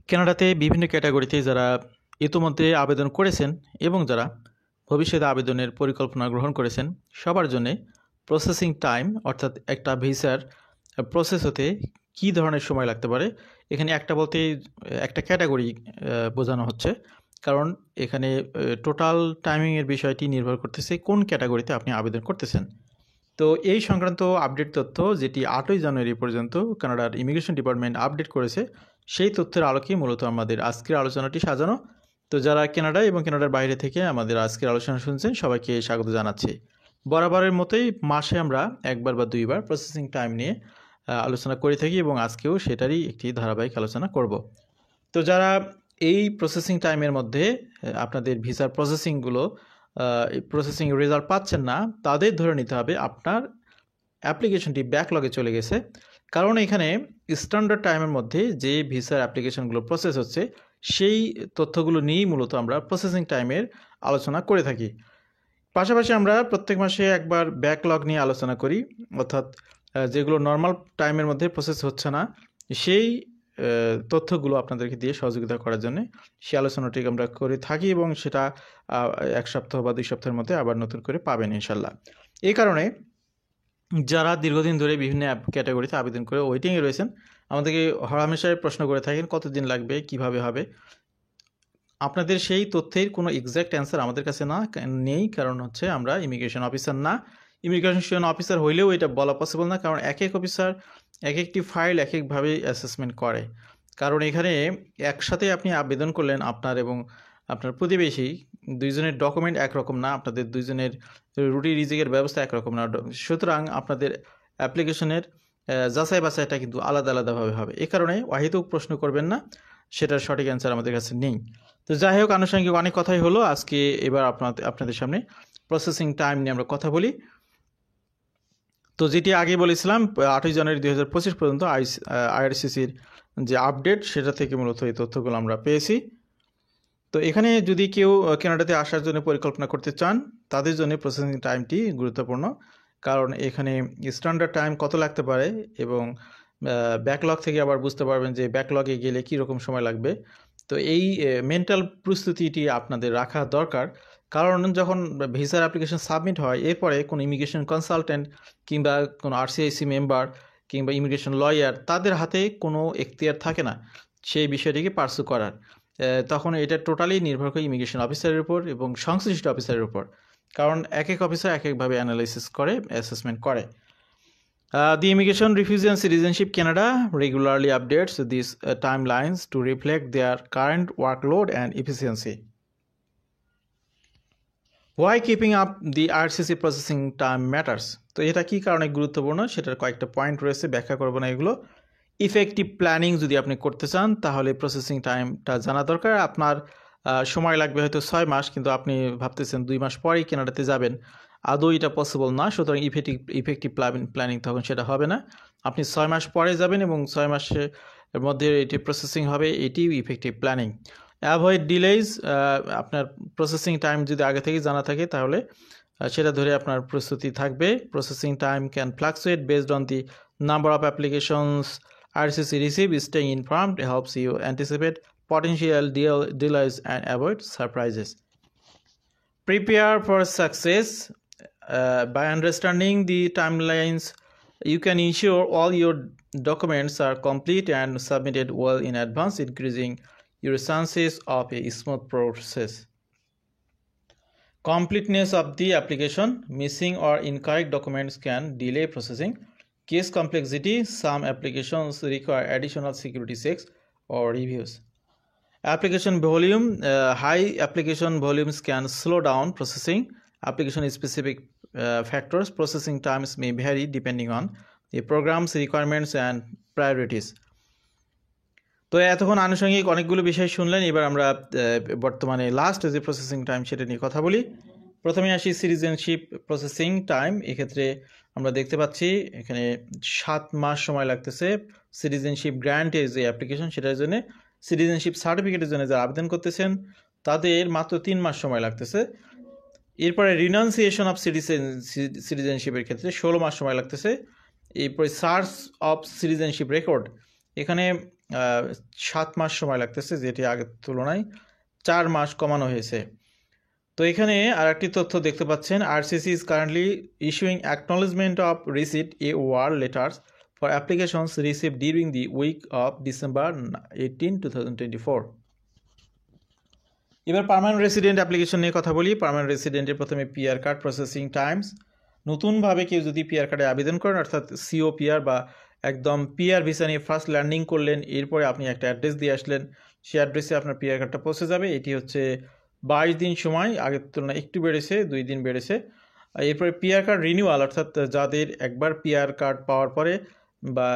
কানাডাতে বিভিন্ন ক্যাটাগরিতে যারা ইতোমধ্যে আবেদন করেছেন এবং যারা ভবিষ্যতে আবেদনের পরিকল্পনা গ্রহণ করেছেন সবার জন্যে প্রসেসিং টাইম অর্থাৎ একটা ভিসার প্রসেস হতে কী ধরনের সময় লাগতে পারে এখানে একটা বলতে একটা ক্যাটাগরি বোঝানো হচ্ছে, কারণ এখানে টোটাল টাইমিংয়ের বিষয়টি নির্ভর করতেছে কোন ক্যাটাগরিতে আপনি আবেদন করতেছেন। তো এই সংক্রান্ত আপডেট তথ্য যেটি 8ই জানুয়ারি পর্যন্ত কানাডার ইমিগ্রেশন ডিপার্টমেন্ট আপডেট করেছে সেই তথ্যের আলোকে মূলত আমাদের আজকের আলোচনাটি সাজানো। তো যারা কানাডা এবং কানাডার বাইরে থেকে আমাদের আজকের আলোচনা শুনছেন সবাইকে স্বাগত জানাচ্ছি। বরাবরের মতোই মাসে আমরা একবার বা দুইবার প্রসেসিং টাইম নিয়ে আলোচনা করে থাকি এবং আজকেও সেটারই একটি ধারাবাহিক আলোচনা করব। তো যারা এই প্রসেসিং টাইমের মধ্যে আপনাদের ভিসার প্রসেসিংগুলো প্রসেসিং রেজাল্ট পাচ্ছেন না, তাদের ধরে নিতে হবে আপনার অ্যাপ্লিকেশনটি ব্যাকলগে চলে গেছে, কারণ এখানে স্ট্যান্ডার্ড টাইমের মধ্যে যে ভিসার অ্যাপ্লিকেশনগুলো প্রসেস হচ্ছে সেই তথ্যগুলো নিয়েই মূলত আমরা প্রসেসিং টাইমের আলোচনা করে থাকি। পাশাপাশি আমরা প্রত্যেক মাসে একবার ব্যাকলগ নিয়ে আলোচনা করি, অর্থাৎ যেগুলো নর্মাল টাইমের মধ্যে প্রসেস হচ্ছে না সেই তথ্যগুলো আপনাদেরকে দিয়ে সহযোগিতা করার জন্য সেই আলোচনাটি আমরা করে থাকি এবং সেটা এক সপ্তাহ বা 2 সপ্তাহের মধ্যে আবার নতুন করে পাবেন ইনশাল্লাহ। এই কারণে যারা দীর্ঘদিন ধরে বিভিন্ন ক্যাটাগরিতে আবেদন করে ওয়েটিংয়ে রয়েছেন আমাদেরকে হরহামেশাই প্রশ্ন করে থাকেন কতদিন লাগবে, কিভাবে হবে। আপনাদের সেই তথ্যের কোনো এক্স্যাক্ট অ্যান্সার আমাদের কাছে নেই, কারণ হচ্ছে আমরা ইমিগ্রেশন অফিসার না। ইমিগ্রেশন অফিসার হইলেও এটা বলা পসিবল না, কারণ এক এক অফিসার এক একটি ফাইল এক একভাবে অ্যাসেসমেন্ট করে। কারণ এখানে একসাথে আপনি আবেদন করলেন, আপনার এবং আপনার প্রতিবেশী দুইজনের ডকুমেন্ট একরকম না, আপনাদের দুইজনের রুটি রিজিকের ব্যবস্থা একরকম না, সুতরাং আপনাদের অ্যাপ্লিকেশনের যাচাই বাছাইটা কিন্তু আলাদা আলাদাভাবে হবে। এ কারণে অহেতুক প্রশ্ন করবেন না, সেটার সঠিক অ্যান্সার আমাদের কাছে নেই। তো যাই হোক, আনুষঙ্গিক অনেক কথাই হলো, আজকে এবার আপনাদের সামনে প্রসেসিং টাইম নিয়ে আমরা কথা বলি। তো যেটি আগে বলেছিলাম 8ই জানুয়ারি 2025 পর্যন্ত আইআরসিসির যে আপডেট সেটা থেকে মূলত এই তথ্যগুলো আমরা পেয়েছি। তো এখানে যদি কেউ কানাডাতে আসার জন্য পরিকল্পনা করতে চান তাদের জন্য প্রসেসিং টাইমটি গুরুত্বপূর্ণ, কারণ এখানে স্ট্যান্ডার্ড টাইম কত লাগতে পারে এবং ব্যাকলগ থেকে আবার বুঝতে পারবেন যে ব্যাকলগে গেলে কী রকম সময় লাগবে। তো এই মেন্টাল প্রস্তুতিটি আপনাদের রাখা দরকার, কারণ যখন ভিসার অ্যাপ্লিকেশন সাবমিট হয় এরপরে কোনো ইমিগ্রেশন কনসালটেন্ট কিংবা কোনো আরসিআইসি মেম্বার কিংবা ইমিগ্রেশন লয়ার তাদের হাতে কোনো এখতিয়ার থাকে না সেই বিষয়টিকে পার্সু করার। তখন এটা টোটালি নির্ভর করে ইমিগ্রেশন অফিসারের উপর এবং সংশ্লিষ্ট অফিসারের উপর, কারণ এক এক অফিসার এক একভাবে অ্যানালাইসিস করে, অ্যাসেসমেন্ট করে। The Immigration, Refugee and Citizenship Canada regularly updates these timelines to reflect their current workload and efficiency. Why keeping up the RCC processing time matters? তো এটা কী কারণে গুরুত্বপূর্ণ সেটার কয়েকটা পয়েন্ট রয়েছে, ব্যাখ্যা করবো না এগুলো। ইফেক্টিভ প্ল্যানিং যদি আপনি করতে চান তাহলে প্রসেসিং টাইমটা জানা দরকার। আপনার সময় লাগবে হয়তো 6 মাস, কিন্তু আপনি ভাবতেছেন 2 মাস পরেই কানাডাতে যাবেন, আদৌ এটা পসিবল না, সুতরাং ইফেক্টিভ প্ল্যানিং তখন সেটা হবে না। আপনি 6 মাস পরে যাবেন এবং 6 মাসের মধ্যে এটি প্রসেসিং হবে, এটি ইফেক্টিভ প্ল্যানিং। অ্যাভয়েড ডিলেজ, আপনার প্রসেসিং টাইম যদি আগে থেকেই জানা থাকে তাহলে সেটা ধরে আপনার প্রস্তুতি থাকবে। Processing time can fluctuate based on the number of applications RCC receive. Staying informed helps you anticipate potential delays and avoid surprises. Prepare for success. By understanding the timelines, you can ensure all your documents are complete and submitted well in advance, increasing your chances of a smooth process. Completeness of the application. Missing or incorrect documents can delay processing. Case complexity. Some applications require additional security checks or reviews. Application volume. High application volumes can slow down processing. Application specific factors. Processing times may vary depending on the program's requirements and priorities. তো এতক্ষণ আনুষঙ্গিক অনেকগুলো বিষয় শুনলেন, এবার আমরা বর্তমানে last যে প্রসেসিং টাইম সেটা নিয়ে কথা বলি। প্রথমে আসি সিটিজেনশিপ প্রসেসিং টাইম। এক্ষেত্রে আমরা দেখতে পাচ্ছি এখানে 7 মাস সময় লাগতেছে সিটিজেনশিপ গ্র্যান্টের যে অ্যাপ্লিকেশন সেটার জন্য। সিটিজেনশিপ সার্টিফিকেটের জন্য যারা আবেদন করতেছেন তাদের মাত্র 3 মাস সময় লাগতেছে। এরপরে রিনাউন্সিয়েশন অফ সিটিজেনশিপের ক্ষেত্রে 16 মাস সময় লাগতেছে। এরপরে সার্চ অফ সিটিজেনশিপ রেকর্ড, এখানে 7 মাস সময় লাগতেছে, যেটি আগের তুলনায় 4 মাস কমানো হয়েছে। তো এখানে আরেকটি তথ্য দেখতে পাচ্ছেন, RCC is currently issuing acknowledgement of receipt AOR letters for applications received during the week of December 18, 2024। এবার পার্মানেন্ট রেসিডেন্ট অ্যাপ্লিকেশন নিয়ে কথা বলি। পার্মানেন্ট রেসিডেন্টের প্রথমে পিআর কার্ড প্রসেসিং টাইমস। নতুনভাবে কেউ যদি পিআর কার্ডে আবেদন করেন, অর্থাৎ সিও পিআর বা একদম পিআর ভিসা নিয়ে ফার্স্ট ল্যান্ডিং করলেন, এরপরে আপনি একটা অ্যাড্রেস দিয়ে আসলেন, সেই অ্যাড্রেসে আপনার পিআর কার্ডটা পৌঁছে যাবে। এটি হচ্ছে 22 দিন সময়, আগের তুলনায় একটু বেড়েছে, 2 দিন বেড়েছে। এরপরে পিআর কার্ড রিনিউয়াল, অর্থাৎ যাদের একবার পিআর কার্ড পাওয়ার পরে বা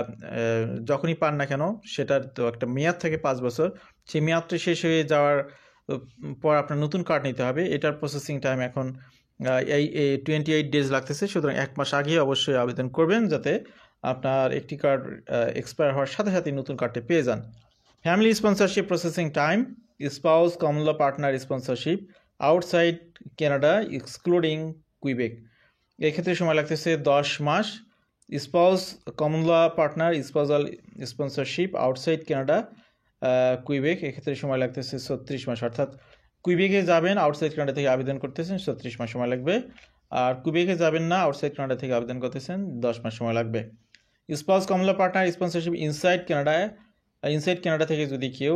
যখনই পান না কেন সেটার তো একটা মেয়াদ থাকে 5 বছর, সেই মেয়াদটা শেষ হয়ে যাওয়ার পর আপনার নতুন কার্ড নিতে হবে। এটার প্রসেসিং টাইম এখন 28 ডেজ লাগতেছে। সুতরাং 1 মাস আগে অবশ্যই আবেদন করবেন, যাতে আপনার একটি কার্ড এক্সপায়ার হওয়ার সাথে সাথে নতুন কার্ডটি পেয়ে যান। Family sponsorship processing time, spouse common law partner sponsorship outside Canada excluding Quebec, এক্ষেত্রে সময় লাগতেছে 10 মাস। Spouse common law partner spousal sponsorship outside Canada Quebec, এক্ষেত্রে সময় লাগতেছে 36 মাস। অর্থাৎ কুইবেকে যাবেন, আউটসাইড কানাডা থেকে আবেদন করতেছেন, 36 মাস সময় লাগবে। আর কুইবেকে যাবেন না, আউটসাইড কানাডা থেকে আবেদন করতেছেন, 10 মাস সময় লাগবে। Spouse common law partner sponsorship inside Canada থেকে যদি কেউ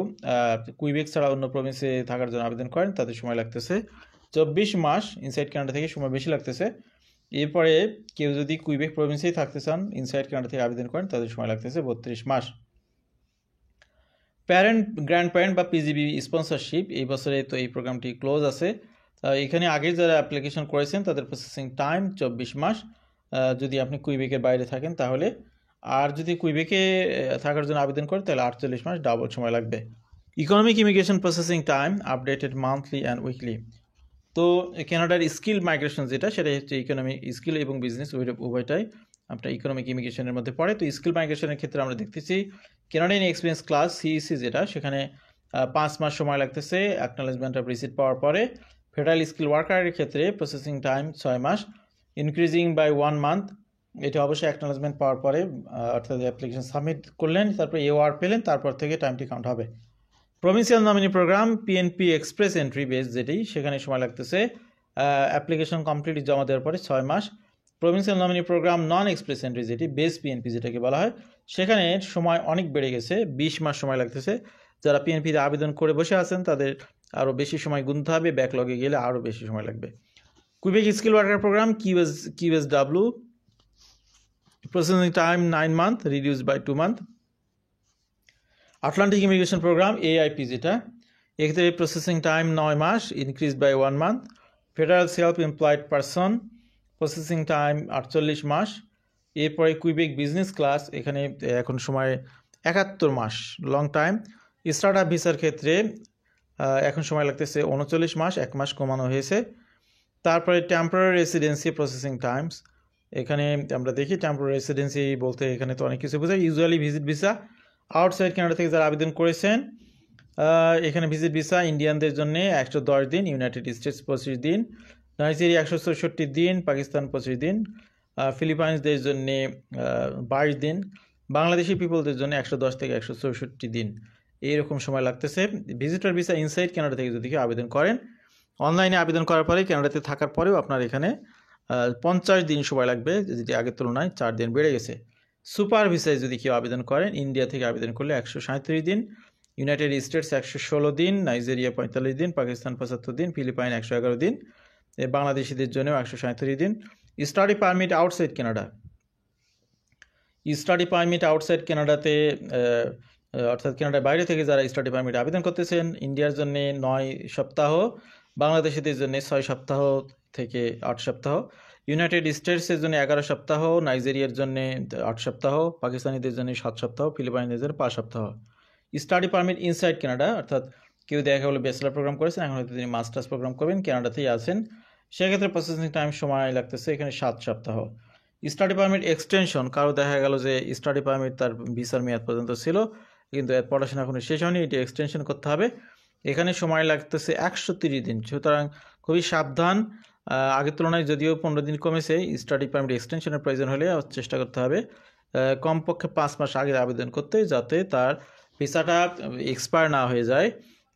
কুইবেক ছাড়া অন্য প্রভিন্সে থাকার জন্য আবেদন করেন, তাদের সময় লাগতেছে 24 মাস। ইনসাইড কানাডা থেকে সময় বেশি লাগতেছে। এরপরে কেউ যদি কুইবেক প্রভিন্সেই থাকতে চান, ইনসাইড কানাডা থেকে আবেদন করেন, তাদের সময় লাগতেছে 32 মাস। প্যারেন্ট গ্র্যান্ড প্যারেন্ট বা পিজিবি স্পন্সরশিপ, এই বছরে তো এই প্রোগ্রামটি ক্লোজ আছে। এখানে আগে যারা অ্যাপ্লিকেশন করেছেন তাদের প্রসেসিং টাইম 24 মাস যদি আপনি কুইবেকের বাইরে থাকেন তাহলে। আর যদি কুইবেকে থাকার জন্য আবেদন করেন তাহলে 48 মাস, ডাবল সময় লাগবে। Economic immigration processing time updated monthly and weekly. তো কানাডার স্কিল মাইগ্রেশন যেটা, সেটাই হচ্ছে ইকোনমিক স্কিল এবং বিজনেস উভয়টাই আপনার ইকোনমিক ইমিগ্রেশনের মধ্যে পড়ে। তো স্কিল মাইগ্রেশনের ক্ষেত্রে আমরা দেখতেছি কানাডিয়ান এক্সপিরিয়েন্স ক্লাস সিইসি যেটা, সেখানে 5 মাস সময় লাগতেছে অ্যাকনলেজমেন্ট অফ রিসিট পাওয়ার পরে। ফেডারেল স্কিল ওয়ার্কারের ক্ষেত্রে প্রসেসিং টাইম 6 মাস, ইনক্রিজিং বাই 1 মান্থ। এটা অবশ্যই অ্যাকনলেজমেন্ট পাওয়ার পরে, অর্থাৎ অ্যাপ্লিকেশন সাবমিট করলেন, তারপর AOR পেলেন, তারপর থেকে টাইমটি কাউন্ট হবে। Provincial nominee programme PNP express entry base যেটি, সেখানে সময় লাগতেছে অ্যাপ্লিকেশন কমপ্লিট জমা দেওয়ার পরে 6 মাস। প্রভিন্সিয়াল নমিনি প্রোগ্রাম নন এক্সপ্রেস এন্ট্রি যেটি বেস পিএনপি যেটাকে বলা হয়, সেখানে সময় অনেক বেড়ে গেছে, 20 মাস সময় লাগতেছে। যারা পিএনপিতে আবেদন করে বসে আছেন তাদের আরও বেশি সময় গুনতে হবে, ব্যাকলগে গেলে আরও বেশি সময় লাগবে। Quebec skill worker programme QSW, processing time 9 month reduced by 2 month. Atlantic immigration programme AIP যেটা, এক্ষেত্রে প্রসেসিং টাইম 9 মাস, increase by 1 month. Federal self employed person, processing time 48 মাস। এরপরে কুইবেক বিজনেস ক্লাস, এখানে এখন সময় 71 মাস, লং টাইম। স্টার্ট আপ ভিসার ক্ষেত্রে এখন সময় লাগতেছে 39 মাস, 1 মাস কমানো হয়েছে। তারপরে টেম্পোরারি রেসিডেন্সি প্রসেসিং টাইমস, এখানে আমরা দেখি টেম্পোরারি রেসিডেন্সি বলতে এখানে তো অনেক কিছু বোঝায়। Usually visit visa outside Canada থেকে যারা আবেদন করেছেন, এখানে ভিজিট ভিসা ইন্ডিয়ানদের জন্য 110 দিন, ইউনাইটেড স্টেটস 25 দিন, নাইজেরিয়া 164 দিন, পাকিস্তান 25 দিন, ফিলিপাইন্সদের জন্য 22 দিন, বাংলাদেশি পিপলদের জন্য 110 থেকে 164 দিন, এইরকম সময় লাগতেছে। ভিজিটর ভিসা ইনসাইড কানাডা থেকে যদি কেউ আবেদন করেন, অনলাইনে আবেদন করার পরে কানাডাতে থাকার পরেও আপনার এখানে 50 দিন সময় লাগবে, যেটি আগের তুলনায় 4 দিন বেড়ে গেছে। সুপার ভিসায় যদি কেউ আবেদন করেন, ইন্ডিয়া থেকে আবেদন করলে 137 দিন, ইউনাইটেড স্টেটস 116 দিন, নাইজেরিয়া 45 দিন, পাকিস্তান 75 দিন, ফিলিপাইন 111 দিন, বাংলাদেশিদের জন্যও 137 দিন। Study permit outside Canada, study permit outside কানাডাতে অর্থাৎ কানাডার বাইরে থেকে যারা স্টাডি পারমিট আবেদন করতেছেন, ইন্ডিয়ার জন্য 9 সপ্তাহ, বাংলাদেশিদের জন্য 6 সপ্তাহ থেকে 8 সপ্তাহ, ইউনাইটেড স্টেটসের জন্য 11 সপ্তাহ, নাইজেরিয়ার জন্য 8 সপ্তাহ, পাকিস্তানিদের জন্য 7 সপ্তাহ, ফিলিপাইনদের জন্য 5 সপ্তাহ। স্টাডি পারমিট ইনসাইড কানাডা, অর্থাৎ কেউ দেখা গেলো ব্যাচেলার প্রোগ্রাম করেছেন, এখন হয়তো তিনি মাস্টার্স প্রোগ্রাম করবেন, কানাডাতেই আছেন, সেক্ষেত্রে প্রসেসিং টাইম সময় লাগতেছে এখানে 7 সপ্তাহ। স্টাডি পারমিট এক্সটেনশন, কারো দেখা গেল যে স্টাডি পারমিট তার ভিসার মেয়াদ পর্যন্ত ছিল, কিন্তু পড়াশোনা এখনো শেষ হয়নি, এটি এক্সটেনশন করতে হবে, এখানে সময় লাগতেছে 130 দিন। সুতরাং খুবই সাবধান, আগের তুলনায় যদিও 15 দিন কমেছে, স্টাডি পারমিট এক্সটেনশনের প্রয়োজন হলে চেষ্টা করতে হবে কমপক্ষে 5 মাস আগে আবেদন করতে, যাতে তার ভিসাটা এক্সপায়ার না হয়ে যায়,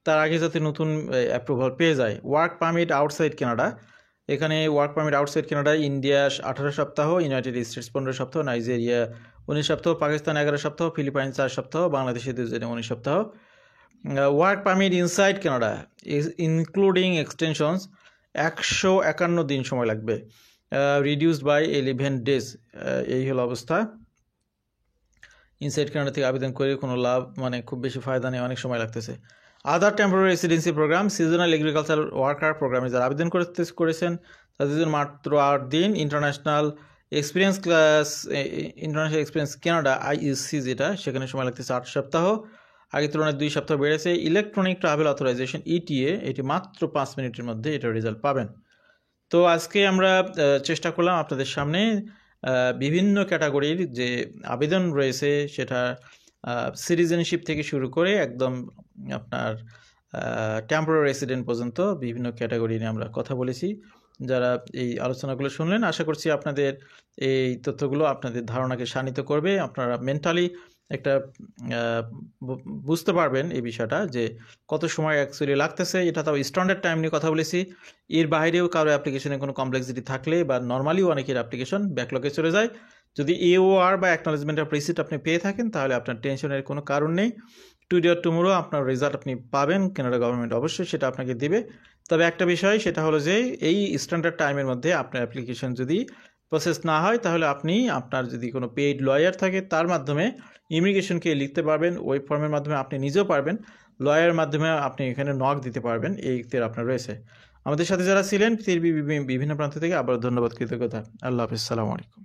তার আগে যাতে নতুন অ্যাপ্রুভাল পেয়ে যায়। ওয়ার্ক পারমিট আউটসাইড কানাডা, এখানে work permit outside Canada India 18 সপ্তাহ, ইউনাইটেড স্টেটস 15 সপ্তাহ, নাইজেরিয়া 19 সপ্তাহ, পাকিস্তান 11 সপ্তাহ, ফিলিপাইন 4 সপ্তাহ, বাংলাদেশে 19 সপ্তাহ। Work permit inside Canada including extensions 151 দিন সময় লাগবে, রিডিউসড বাই 11 ডেজ। এই হলো অবস্থা। ইনসাইড কানাডা থেকে আবেদন করে কোনো লাভ মানে খুব বেশি ফায়দা নেই, অনেক সময় লাগতেছে। Other temporary residency programme, seasonal agriculture worker প্রোগ্রামে যারা আবেদন করেছেন তাদের জন্য মাত্র 8 দিন। ইন্টারন্যাশনাল এক্সপিরিয়েন্স কানাডা IEC যেটা, সেখানে সময় লাগতেছে 8 সপ্তাহ, আগের তুলনায় 2 সপ্তাহ বেড়েছে। ইলেকট্রনিক ট্রাভেল অথরাইজেশন ETA, এটি মাত্র 5 মিনিটের মধ্যে এটার রেজাল্ট পাবেন। তো আজকে আমরা চেষ্টা করলাম আপনাদের সামনে বিভিন্ন ক্যাটাগরির যে আবেদন রয়েছে, সেটা সিটিজেনশিপ থেকে শুরু করে একদম আপনার টেম্পোরারি রেসিডেন্ট পর্যন্ত বিভিন্ন ক্যাটাগরি নিয়ে আমরা কথা বলেছি। যারা এই আলোচনাগুলো শুনলেন, আশা করছি আপনাদের এই তথ্যগুলো আপনাদের ধারণাকে শানিত করবে। আপনারা মেন্টালি একটা বুঝতে পারবেন এই বিষয়টা যে কত সময় অ্যাকচুয়ালি লাগতেছে। এটা তাও স্ট্যান্ডার্ড টাইম নিয়ে কথা বলেছি। এর বাইরেও কারো অ্যাপ্লিকেশনে কোনো কমপ্লেক্সিটি থাকলে বা নর্মালিও অনেকের অ্যাপ্লিকেশন ব্যাকলগে চলে যায়, যদি AOR বা অ্যাকনোলেজমেন্ট অফ রিসিট আপনি পেয়ে থাকেন তাহলে আপনার টেনশনের কোনো কারণ নেই। টুডে অর টুমোরো আপনার রেজাল্ট আপনি পাবেন, কানাডা গভর্নমেন্ট অবশ্যই সেটা আপনাকে দিবে। তবে একটা বিষয় সেটা হলো যে এই স্ট্যান্ডার্ড টাইমের মধ্যে আপনার অ্যাপ্লিকেশন যদি প্রসেস না হয় তাহলে আপনি আপনার যদি কোনো পেইড লয়ার থাকে তার মাধ্যমে ইমিগ্রেশনকে লিখতে পারবেন, ওয়েব ফর্মের মাধ্যমে আপনি নিজেও পারবেন, লয়ারের মাধ্যমে আপনি এখানে নক দিতে পারবেন। এই ইখতিয়ার আপনার রয়েছে। আমাদের সাথে যারা ছিলেন পৃথিবীর বিভিন্ন প্রান্ত থেকে আবার ধন্যবাদ, কৃতজ্ঞতা। আল্লাহ হাফিজ, সালামু আলাইকুম।